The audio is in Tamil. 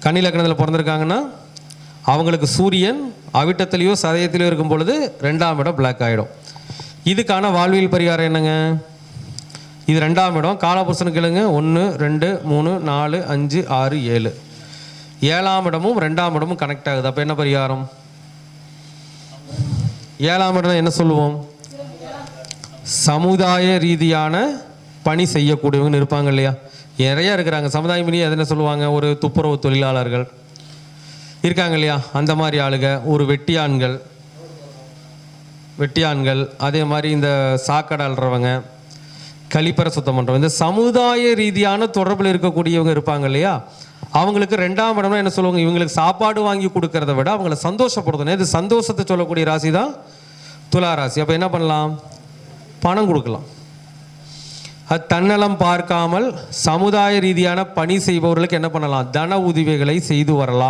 கன்னி லக்னத்தில் பிறந்திருக்காங்கன்னா அவங்களுக்கு சூரியன் அவிட்டத்திலேயோ சதயத்திலேயோ இருக்கும் பொழுது 2ஆம் இடம் பிளாக் ஆகிடும். இதுக்கான வாழ்வியல் பரிகாரம் என்னங்க? இது 2ஆம் இடம். காலபுருஷனுக்கு கேளுங்க. 1 2 3 4 5 6 7. 7ஆம் இடமும் 2ஆம் இடமும் கனெக்ட் ஆகுது. அப்போ என்ன பரிகாரம்? 7ஆம் இடம் என்ன சொல்லுவோம்? சமுதாய ரீதியான பணி செய்யக்கூடியவங்க இருப்பாங்க இல்லையா? நிறையா இருக்கிறாங்க. சமுதாயம் எது என்ன சொல்லுவாங்க? ஒரு துப்புரவு தொழிலாளர்கள் இருக்காங்க இல்லையா? அந்த மாதிரி ஆளுங்க, ஒரு வெட்டியான்கள், அதே மாதிரி இந்த சாக்கடை அல்றவங்க, கழிப்பறை சுத்தம் பண்ணுறவங்க, இந்த சமுதாய ரீதியான தொடர்பில் இருக்கக்கூடியவங்க இருப்பாங்க இல்லையா? அவங்களுக்கு 2ஆம் இடம்னா என்ன சொல்லுவாங்க? இவங்களுக்கு சாப்பாடு வாங்கி கொடுக்கறத விட அவங்கள சந்தோஷப்படுத்தணும். இது சந்தோஷத்தை சொல்லக்கூடிய ராசி தான் துலா ராசி. அப்போ என்ன பண்ணலாம்? பணம் கொடுக்கலாம். அது தன்னலம் பார்க்காமல் சமுதாய ரீதியான பணி செய்பவர்களுக்கு என்ன பண்ணலாம்? தன உதவிகளை செய்து வரலாம்.